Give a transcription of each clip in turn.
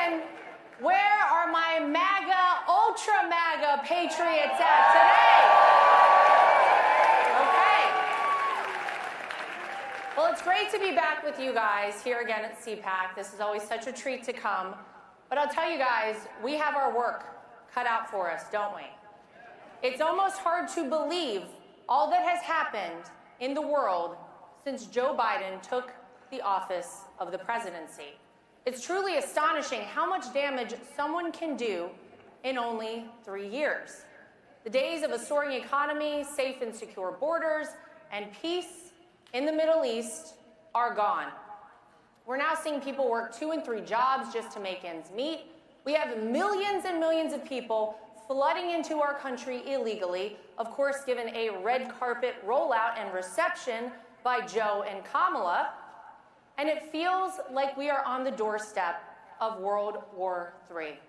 question, where are my MAGA, ultra MAGA patriots at today? Okay. Well, it's great to be back with you guys here again at CPAC. This is always such a treat to come. But I'll tell you guys, we have our work cut out for us, don't we? It's almost hard to believe all that has happened in the world since Joe Biden took the office of the presidency. It's truly astonishing how much damage someone can do in only 3 years. The days of a soaring economy, safe and secure borders, and peace in the Middle East are gone. We're now seeing people work 2 and 3 jobs just to make ends meet. We have millions and millions of people flooding into our country illegally, of course, given a red carpet rollout and reception by Joe and Kamala. And it feels like we are on the doorstep of World War III.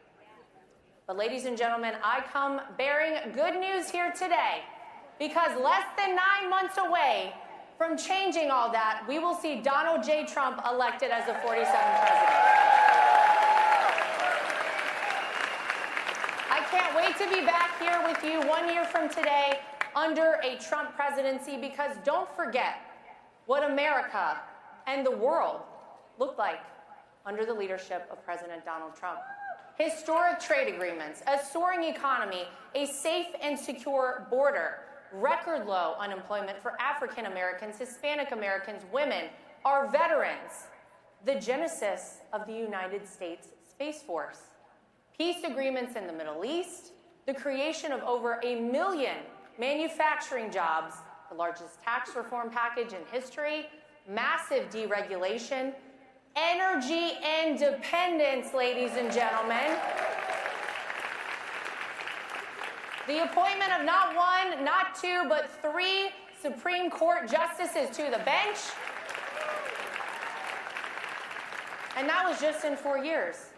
But ladies and gentlemen, I come bearing good news here today, because less than 9 months away from changing all that, we will see Donald J. Trump elected as the 47th president. I can't wait to be back here with you 1 year from today under a Trump presidency, because don't forget what America and the world looked like under the leadership of President Donald Trump. Historic trade agreements, a soaring economy, a safe and secure border, record low unemployment for African Americans, Hispanic Americans, women, our veterans, the genesis of the United States Space Force, peace agreements in the Middle East, the creation of over 1 million manufacturing jobs, the largest tax reform package in history, massive deregulation, energy independence, ladies and gentlemen. The appointment of not 1, not 2, but 3 Supreme Court justices to the bench. And that was just in 4 years.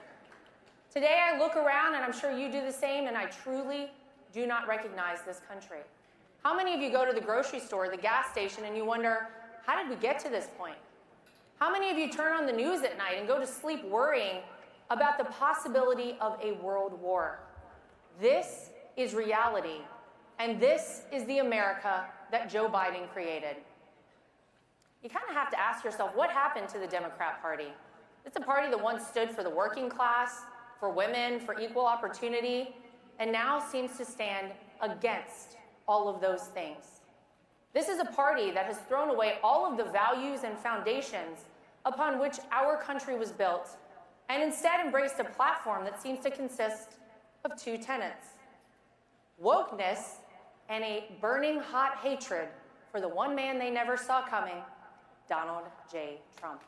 Today I look around, and I'm sure you do the same, and I truly do not recognize this country. How many of you go to the grocery store, the gas station, and you wonder, how did we get to this point? How many of you turn on the news at night and go to sleep worrying about the possibility of a world war? This is reality, and this is the America that Joe Biden created. You kind of have to ask yourself, what happened to the Democrat Party? It's a party that once stood for the working class, for women, for equal opportunity, and now seems to stand against all of those things. This is a party that has thrown away all of the values and foundations upon which our country was built, and instead embraced a platform that seems to consist of 2 tenets: wokeness and a burning hot hatred for the one man they never saw coming, Donald J. Trump.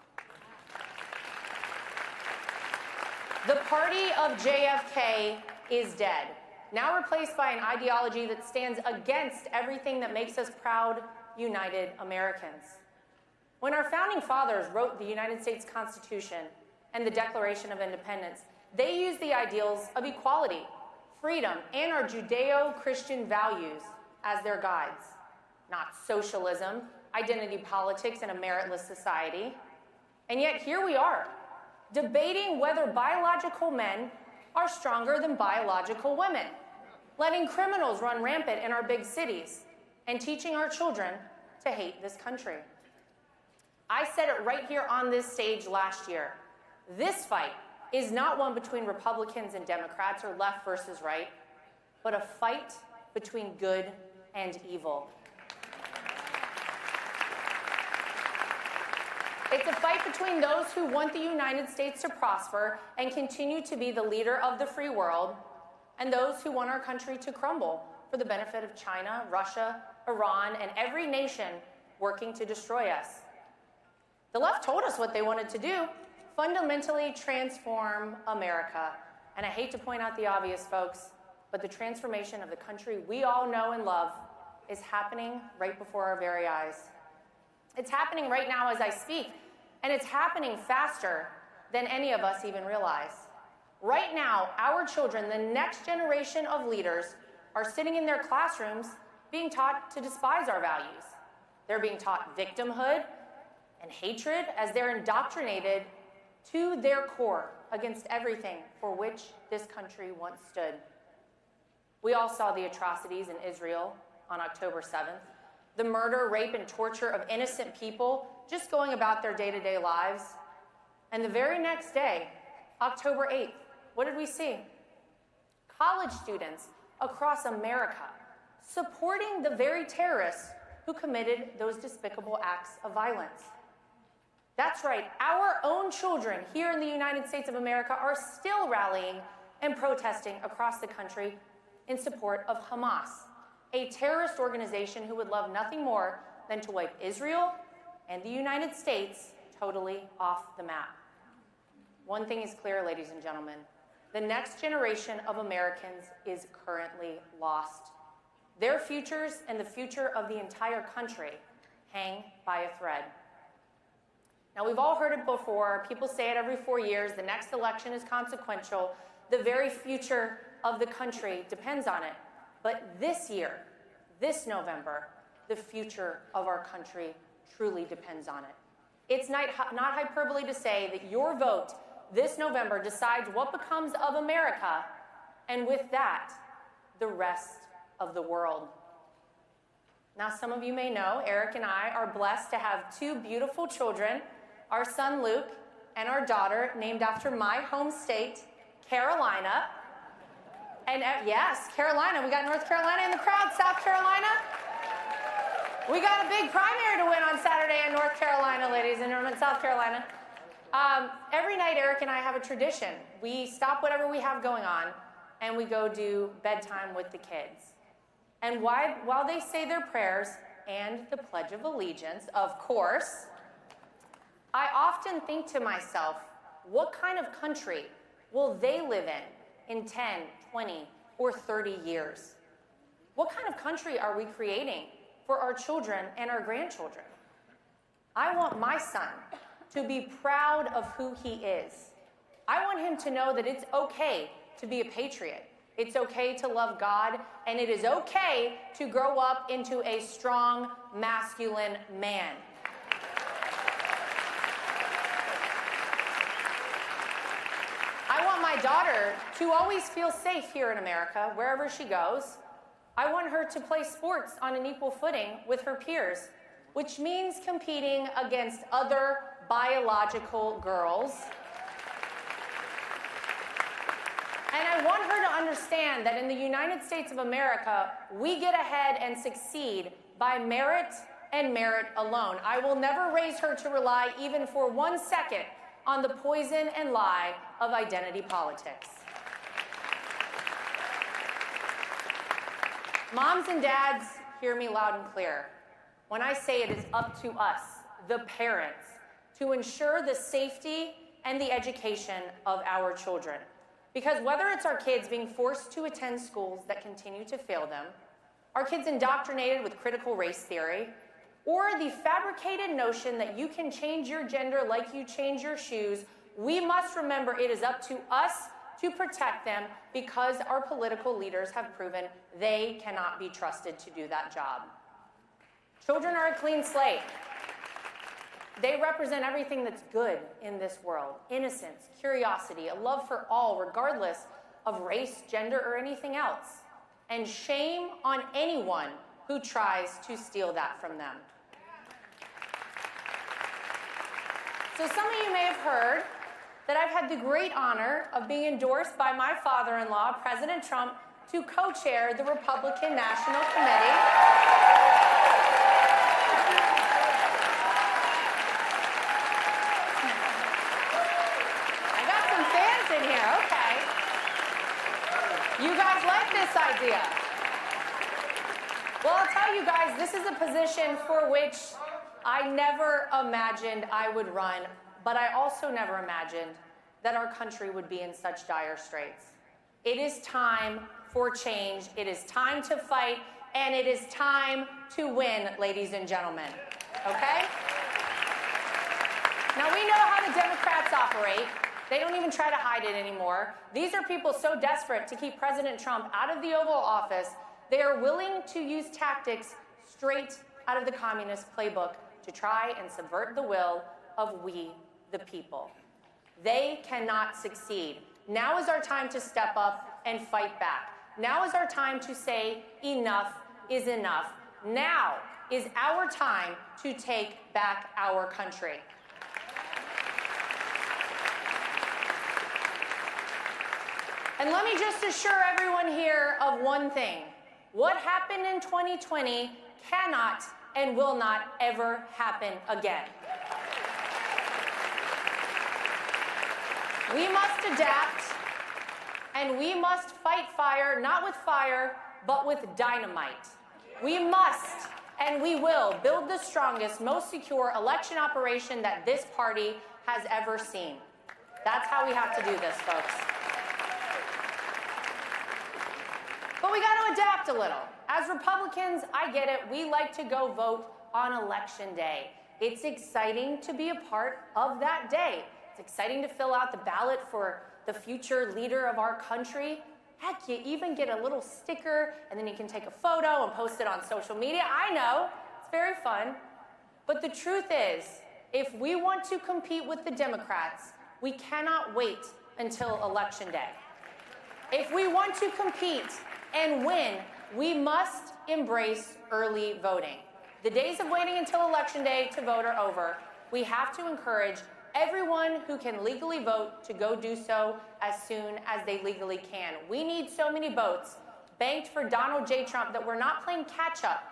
The party of JFK is dead, now replaced by an ideology that stands against everything that makes us proud, united Americans. When our founding fathers wrote the United States Constitution and the Declaration of Independence, they used the ideals of equality, freedom, and our Judeo-Christian values as their guides, not socialism, identity politics, and a meritless society. And yet here we are, debating whether biological men are stronger than biological women, letting criminals run rampant in our big cities, and teaching our children to hate this country. I said it right here on this stage last year. This fight is not one between Republicans and Democrats or left versus right, but a fight between good and evil. It's a fight between those who want the United States to prosper and continue to be the leader of the free world, and those who want our country to crumble for the benefit of China, Russia, Iran, and every nation working to destroy us. The left told us what they wanted to do: fundamentally transform America. And I hate to point out the obvious, folks, but the transformation of the country we all know and love is happening right before our very eyes. It's happening right now as I speak, and it's happening faster than any of us even realize. Right now, our children, the next generation of leaders, are sitting in their classrooms being taught to despise our values. They're being taught victimhood and hatred as they're indoctrinated to their core against everything for which this country once stood. We all saw the atrocities in Israel on October 7th, the murder, rape, and torture of innocent people just going about their day-to-day lives. And the very next day, October 8th, what did we see? College students across America supporting the very terrorists who committed those despicable acts of violence. That's right, our own children here in the United States of America are still rallying and protesting across the country in support of Hamas, a terrorist organization who would love nothing more than to wipe Israel and the United States totally off the map. One thing is clear, ladies and gentlemen, the next generation of Americans is currently lost. Their futures and the future of the entire country hang by a thread. Now, we've all heard it before. People say it every 4 years. The next election is consequential. The very future of the country depends on it. But this year, this November, the future of our country truly depends on it. It's not hyperbole to say that your vote this November decides what becomes of America, and with that, the rest of the world. Now, some of you may know, Eric and I are blessed to have two beautiful children, our son Luke and our daughter, named after my home state, Carolina. And yes, Carolina, we got North Carolina in the crowd, South Carolina. We got a big primary to win on Saturday in North Carolina, ladies and gentlemen, South Carolina. Every night, Eric and I have a tradition. We stop whatever we have going on, and we go do bedtime with the kids. And while they say their prayers and the Pledge of Allegiance, of course, I often think to myself, what kind of country will they live in 10, 20, or 30 years? What kind of country are we creating for our children and our grandchildren? I want my son to be proud of who he is. I want him to know that it's okay to be a patriot. It's okay to love God, and it is okay to grow up into a strong, masculine man. I want my daughter to always feel safe here in America, wherever she goes. I want her to play sports on an equal footing with her peers, which means competing against other biological girls. And I want her to understand that in the United States of America, we get ahead and succeed by merit and merit alone. I will never raise her to rely even for 1 second on the poison and lie of identity politics. Moms and dads, hear me loud and clear. When I say it is up to us, the parents, to ensure the safety and the education of our children. Because whether it's our kids being forced to attend schools that continue to fail them, our kids indoctrinated with critical race theory, or the fabricated notion that you can change your gender like you change your shoes, we must remember it is up to us to protect them, because our political leaders have proven they cannot be trusted to do that job. Children are a clean slate. They represent everything that's good in this world: innocence, curiosity, a love for all, regardless of race, gender, or anything else. And shame on anyone who tries to steal that from them. So some of you may have heard that I've had the great honor of being endorsed by my father-in-law, President Trump, to co-chair the Republican National Committee. I got some fans in here, okay. You guys like this idea? Well, I'll tell you guys, this is a position for which I never imagined I would run, but I also never imagined that our country would be in such dire straits. It is time for change. It is time to fight, and it is time to win, ladies and gentlemen, okay? Now, we know how the Democrats operate. They don't even try to hide it anymore. These are people so desperate to keep President Trump out of the Oval Office, they are willing to use tactics straight out of the communist playbook to try and subvert the will of we, the people. they cannot succeed. Now is our time to step up and fight back. Now is our time to say enough is enough. Now is our time to take back our country. And let me just assure everyone here of one thing. What happened in 2020 cannot and will not ever happen again. We must adapt, and we must fight fire, not with fire, but with dynamite. We must, and we will, build the strongest, most secure election operation that this party has ever seen. That's how we have to do this, folks. But we got to adapt a little. As Republicans, I get it, we like to go vote on Election Day. It's exciting to be a part of that day. It's exciting to fill out the ballot for the future leader of our country. Heck, you even get a little sticker, and then you can take a photo and post it on social media. I know, it's very fun. But the truth is, if we want to compete with the Democrats, we cannot wait until Election Day. If we want to compete and win, we must embrace early voting. The days of waiting until Election Day to vote are over. We have to encourage everyone who can legally vote to go do so as soon as they legally can. We need so many votes banked for Donald J. Trump that we're not playing catch up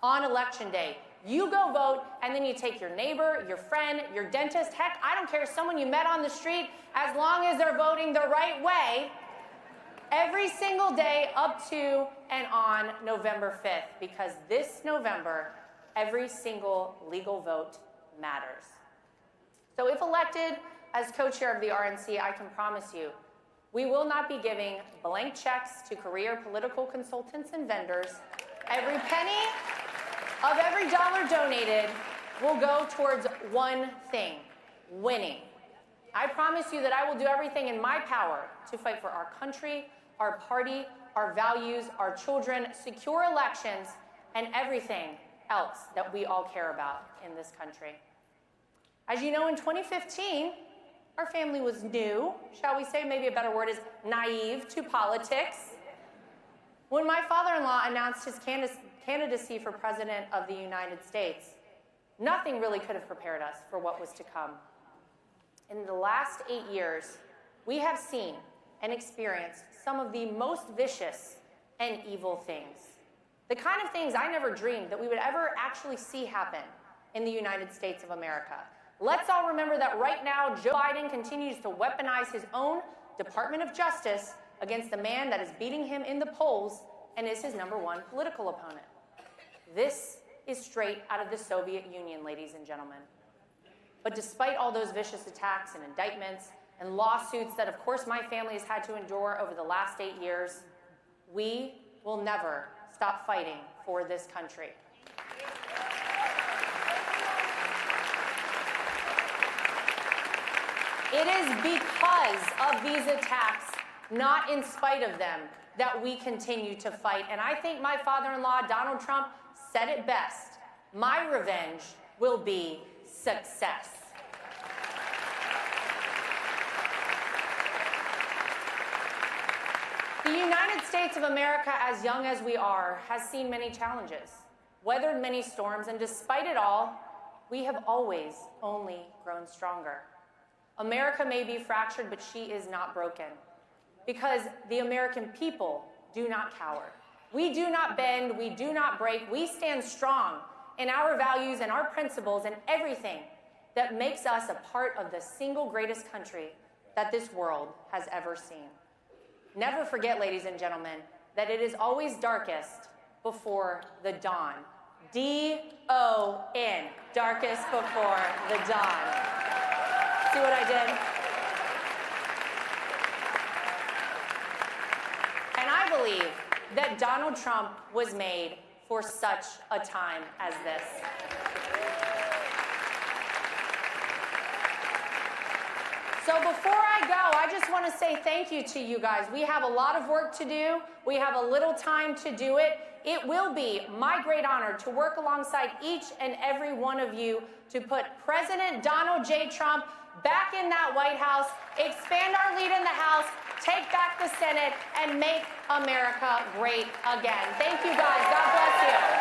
on Election Day. You go vote, and then you take your neighbor, your friend, your dentist, heck, I don't care, someone you met on the street, as long as they're voting the right way, every single day up to and on November 5th, because this November, every single legal vote matters. So if elected as co-chair of the RNC, I can promise you, we will not be giving blank checks to career political consultants and vendors. Every penny of every dollar donated will go towards one thing: winning. I promise you that I will do everything in my power to fight for our country, our party, our values, our children, secure elections, and everything else that we all care about in this country. As you know, in 2015, our family was new, shall we say, maybe a better word is naive to politics. When my father-in-law announced his candidacy for President of the United States, nothing really could have prepared us for what was to come. In the last 8 years, we have seen and experienced some of the most vicious and evil things. The kind of things I never dreamed that we would ever actually see happen in the United States of America. Let's all remember that right now, Joe Biden continues to weaponize his own Department of Justice against the man that is beating him in the polls and is his #1 political opponent. This is straight out of the Soviet Union, ladies and gentlemen. But despite all those vicious attacks and indictments and lawsuits that, of course, my family has had to endure over the last 8 years, we will never stop fighting for this country. It is because of these attacks, not in spite of them, that we continue to fight. And I think my father-in-law, Donald Trump, said it best. My revenge will be success. The United States of America, as young as we are, has seen many challenges, weathered many storms, and despite it all, we have always only grown stronger. America may be fractured, but she is not broken, because the American people do not cower. We do not bend, we do not break, we stand strong in our values and our principles and everything that makes us a part of the single greatest country that this world has ever seen. Never forget, ladies and gentlemen, that it is always darkest before the dawn. D-O-N, darkest before the dawn. See what I did? And I believe that Donald Trump was made for such a time as this. So before I go, I just want to say thank you to you guys. We have a lot of work to do. We have a little time to do it. It will be my great honor to work alongside each and every one of you to put President Donald J. Trump back in that White House, expand our lead in the House, take back the Senate, and make America great again. Thank you, guys. God bless you.